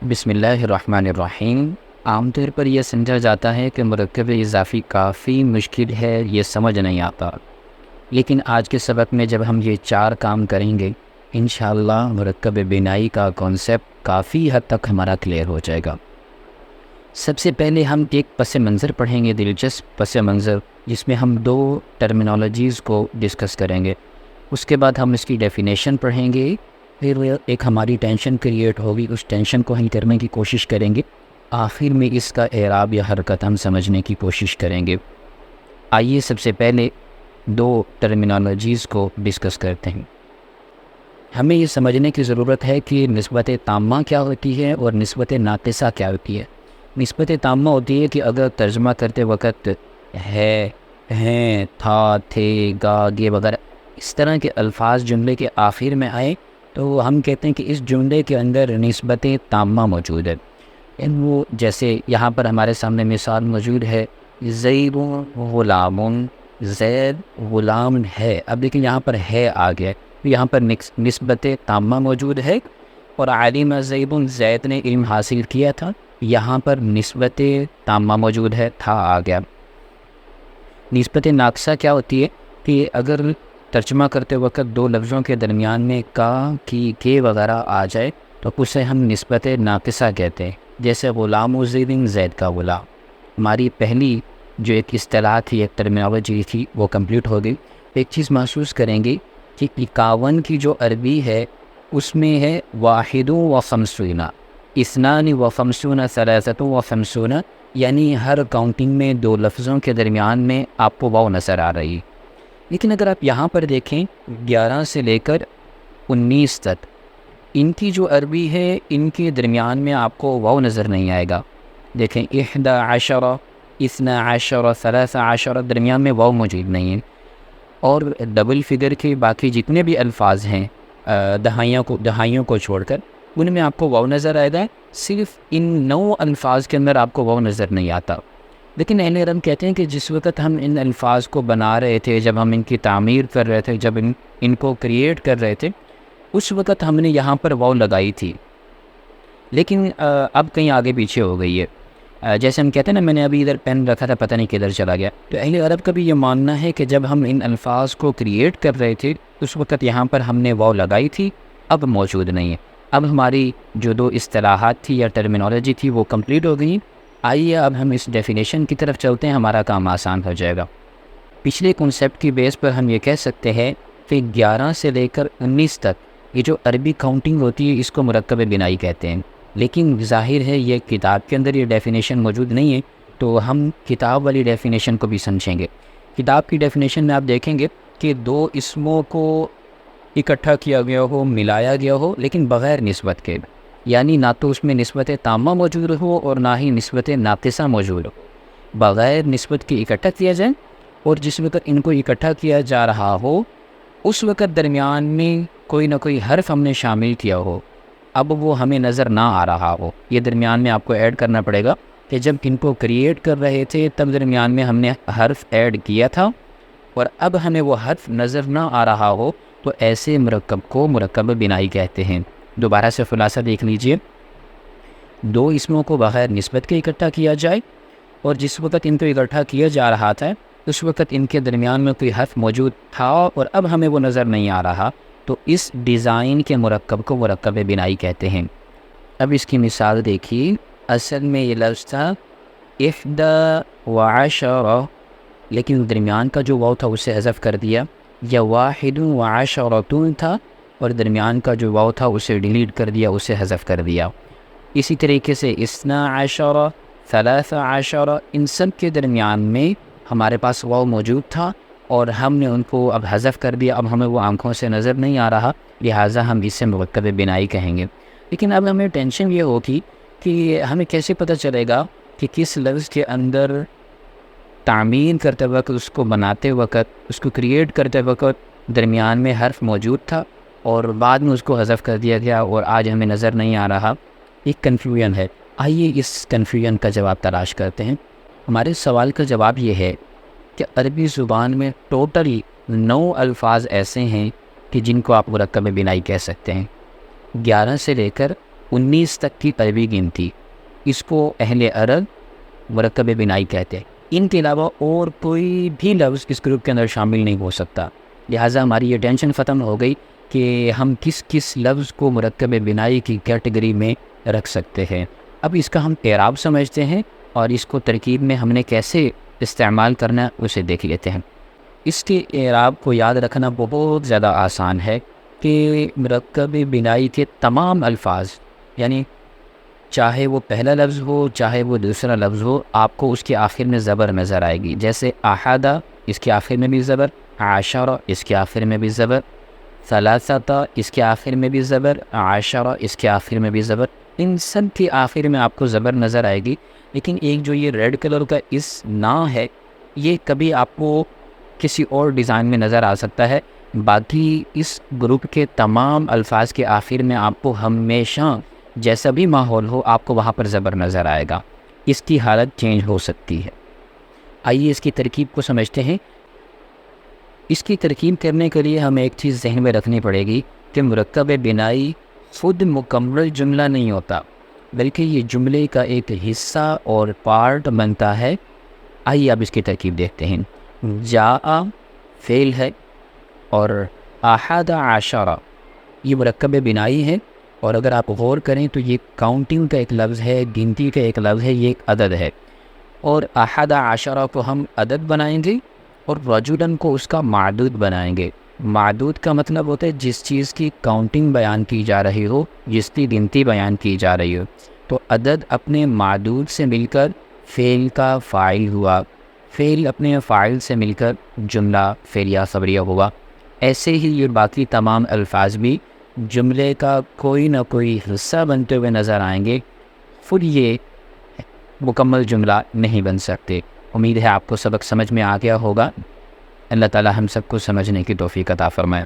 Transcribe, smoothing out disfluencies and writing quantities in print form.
بسم اللہ الرحمن الرحیم۔ عام طور پر یہ سمجھا جاتا ہے کہ مرکب اضافی کافی مشکل ہے، یہ سمجھ نہیں آتا، لیکن آج کے سبق میں جب ہم یہ 4 کام کریں گے انشاءاللہ مرکب بنائی کا کانسیپٹ کافی حد تک ہمارا کلیئر ہو جائے گا۔ سب سے پہلے ہم ایک پس منظر پڑھیں گے، دلچسپ پس منظر، جس میں ہم 2 ٹرمینالوجیز کو ڈسکس کریں گے۔ اس کے بعد ہم اس کی ڈیفینیشن پڑھیں گے، پھر ایک ہماری ٹینشن کریٹ ہوگی، اس ٹینشن کو ہم کرنے کی کوشش کریں گے، آخر میں اس کا اعراب یا حرکت ہم سمجھنے کی کوشش کریں گے۔ آئیے سب سے پہلے 2 ٹرمینالوجیز کو ڈسکس کرتے ہیں۔ ہمیں یہ سمجھنے کی ضرورت ہے کہ نسبت تامہ کیا ہوتی ہے اور نسبت ناقصہ کیا ہوتی ہے۔ نسبت تامہ ہوتی ہے کہ اگر ترجمہ کرتے وقت ہے، ہیں، تھا، تھے، گا، گے وغیرہ اس طرح کے الفاظ جملے کے آخر میں آئے تو ہم کہتے ہیں کہ اس جملے کے اندر نسبت تامہ موجود ہے۔ وہ جیسے یہاں پر ہمارے سامنے مثال موجود ہے، زید غلام، زید غلام ہے۔ اب لیکن یہاں پر ہے آ گیا، یہاں پر نسبت تامہ موجود ہے، اور علم زید، زید نے علم حاصل کیا تھا، یہاں پر نسبت تامہ موجود ہے، تھا آ گیا۔ نسبت ناقصہ کیا ہوتی ہے کہ اگر ترجمہ کرتے وقت 2 لفظوں کے درمیان میں کا، کی، کے وغیرہ آ جائے تو اسے ہم نسبت ناقصہ کہتے ہیں، جیسے غلام و زید، زید کا غلام۔ ہماری پہلی جو ایک اصطلاح تھی، ایک ٹرمینالوجی تھی، وہ کمپلیٹ ہو گئی۔ ایک چیز محسوس کریں گے کہ 51 کی جو عربی ہے اس میں ہے واحد و خمسون، اثنان و خمسون، ثلاثۃ و خمسون، یعنی ہر کاؤنٹنگ میں 2 لفظوں کے درمیان میں آپ کو واو نظر آ رہی۔ لیکن اگر آپ یہاں پر دیکھیں 11 سے لے کر 19 تک، ان کی جو عربی ہے ان کے درمیان میں آپ کو واو نظر نہیں آئے گا۔ دیکھیں 11، 12، 13، درمیان میں واو موجود نہیں ہے۔ اور ڈبل فگر کے باقی جتنے بھی الفاظ ہیں دہائیوں کو چھوڑ کر، ان میں آپ کو واو نظر آئے گا، صرف ان 9 الفاظ کے اندر آپ کو واو نظر نہیں آتا۔ لیکن اہل علم کہتے ہیں کہ جس وقت ہم ان الفاظ کو بنا رہے تھے، جب ہم ان کی تعمیر کر رہے تھے، جب ان کو کریٹ کر رہے تھے، اس وقت ہم نے یہاں پر واو لگائی تھی، لیکن اب کہیں آگے پیچھے ہو گئی ہے۔ جیسے ہم کہتے ہیں نا، میں نے ابھی ادھر پین رکھا تھا، پتہ نہیں کدھر چلا گیا۔ تو اہل عرب کا بھی یہ ماننا ہے کہ جب ہم ان الفاظ کو کریٹ کر رہے تھے اس وقت یہاں پر ہم نے واو لگائی تھی، اب موجود نہیں ہے۔ اب ہماری جو 2 اصطلاحات تھی یا ٹرمینالوجی تھی وہ کمپلیٹ ہو گئی۔ آئیے اب ہم اس ڈیفینیشن کی طرف چلتے ہیں، ہمارا کام آسان ہو جائے گا۔ پچھلے کنسیپٹ کی بیس پر ہم یہ کہہ سکتے ہیں کہ 11 سے لے کر 19 تک یہ جو عربی کاؤنٹنگ ہوتی ہے اس کو مرکب بنائی کہتے ہیں، لیکن ظاہر ہے یہ کتاب کے اندر یہ ڈیفینیشن موجود نہیں ہے، تو ہم کتاب والی ڈیفینیشن کو بھی سمجھیں گے۔ کتاب کی ڈیفینیشن میں آپ دیکھیں گے کہ 2 اسموں کو اکٹھا کیا گیا ہو، ملایا گیا ہو، لیکن بغیر نسبت کے، یعنی نہ تو اس میں نسبت تامہ موجود ہو اور نہ ہی نسبت ناقصہ موجود ہو، بغیر نسبت کے اکٹھا کیا جائے، اور جس وقت ان کو اکٹھا کیا جا رہا ہو اس وقت درمیان میں کوئی نہ کوئی حرف ہم نے شامل کیا ہو، اب وہ ہمیں نظر نہ آ رہا ہو۔ یہ درمیان میں آپ کو ایڈ کرنا پڑے گا کہ جب ان کو کریٹ کر رہے تھے تب درمیان میں ہم نے حرف ایڈ کیا تھا، اور اب ہمیں وہ حرف نظر نہ آ رہا ہو، تو ایسے مرکب کو مرکب بنائی کہتے ہیں۔ دوبارہ سے خلاصہ دیکھ لیجئے، 2 اسموں کو بغیر نسبت کے اکٹھا کیا جائے، اور جس وقت ان کو اکٹھا کیا جا رہا تھا اس وقت ان کے درمیان میں کوئی حرف موجود تھا اور اب ہمیں وہ نظر نہیں آ رہا، تو اس ڈیزائن کے مرکب کو مرکب بنائی کہتے ہیں۔ اب اس کی مثال دیکھیے، اصل میں یہ لفظ تھا 11، لیکن درمیان کا جو واو تھا اسے حذف کر دیا، یا 1 تھا اور درمیان کا جو واو تھا اسے ڈیلیٹ کر دیا، اسے حذف کر دیا۔ اسی طریقے سے 12، 13، ان سب کے درمیان میں ہمارے پاس واو موجود تھا اور ہم نے ان کو اب حذف کر دیا، اب ہمیں وہ آنکھوں سے نظر نہیں آ رہا، لہٰذا ہم اسے مرکب بنائی کہیں گے۔ لیکن اب ہمیں ٹینشن یہ ہوگی کہ ہمیں کیسے پتہ چلے گا کہ کس لفظ کے اندر تعمیر کرتے وقت، اس کو بناتے وقت، اس کو کریٹ کرتے وقت درمیان میں حرف موجود تھا اور بعد میں اس کو حذف کر دیا گیا اور آج ہمیں نظر نہیں آ رہا۔ ایک کنفیوژن ہے، آئیے اس کنفیوژن کا جواب تلاش کرتے ہیں۔ ہمارے سوال کا جواب یہ ہے کہ عربی زبان میں ٹوٹل 9 الفاظ ایسے ہیں کہ جن کو آپ مرکب بنائی کہہ سکتے ہیں، 11 سے لے کر 19 تک کی عربی گنتی، اس کو اہل عرب مرکب بنائی کہتے ہیں۔ ان کے علاوہ اور کوئی بھی لفظ اس گروپ کے اندر شامل نہیں ہو سکتا، لہٰذا ہماری یہ ٹینشن ختم ہو گئی کہ ہم کس کس لفظ کو مرکب بنائی کی کیٹیگری میں رکھ سکتے ہیں۔ اب اس کا ہم اعراب سمجھتے ہیں اور اس کو ترکیب میں ہم نے کیسے استعمال کرنا اسے دیکھ لیتے ہیں۔ اس کے اعراب کو یاد رکھنا بہت زیادہ آسان ہے کہ مرکب بنائی کے تمام الفاظ، یعنی چاہے وہ پہلا لفظ ہو چاہے وہ دوسرا لفظ ہو، آپ کو اس کے آخر میں زبر نظر آئے گی، جیسے احدہ اس کے آخر میں بھی زبر، عشرہ اس کے آخر میں بھی زبر، ثلاثہ اس کے آخر میں بھی زبر، عشرہ اس کے آخر میں بھی زبر، ان سب کے آخر میں آپ کو زبر نظر آئے گی۔ لیکن ایک جو یہ ریڈ کلر کا اس نا ہے، یہ کبھی آپ کو کسی اور ڈیزائن میں نظر آ سکتا ہے، باقی اس گروپ کے تمام الفاظ کے آخر میں آپ کو ہمیشہ جیسا بھی ماحول ہو آپ کو وہاں پر زبر نظر آئے گا، اس کی حالت چینج ہو سکتی ہے۔ آئیے اس کی ترکیب کو سمجھتے ہیں۔ اس کی ترکیب کرنے کے لیے ہمیں ایک چیز ذہن میں رکھنی پڑے گی کہ مرکب بنائی خود مکمل جملہ نہیں ہوتا، بلکہ یہ جملے کا ایک حصہ اور پارٹ بنتا ہے۔ آئیے اب اس کی ترکیب دیکھتے ہیں۔ جاء فعل ہے اور احد عشرہ یہ مرکب بنائی ہے، اور اگر آپ غور کریں تو یہ کاؤنٹنگ کا ایک لفظ ہے، گنتی کا ایک لفظ ہے، یہ ایک عدد ہے، اور احد عشرہ کو ہم عدد بنائیں گے اور رجلاً کو اس کا معدود بنائیں گے۔ معدود کا مطلب ہوتا ہے جس چیز کی کاؤنٹنگ بیان کی جا رہی ہو، جس کی گنتی بیان کی جا رہی ہو، تو عدد اپنے معدود سے مل کر فعل کا فاعل ہوا، فعل اپنے فاعل سے مل کر جملہ فعلیہ خبریہ ہوا۔ ایسے ہی یہ باقی تمام الفاظ بھی جملے کا کوئی نہ کوئی حصہ بنتے ہوئے نظر آئیں گے، خود یہ مکمل جملہ نہیں بن سکتے۔ امید ہے آپ کو سبق سمجھ میں آ گیا ہوگا۔ اللہ تعالی ہم سب کو سمجھنے کی توفیق عطا فرمائے۔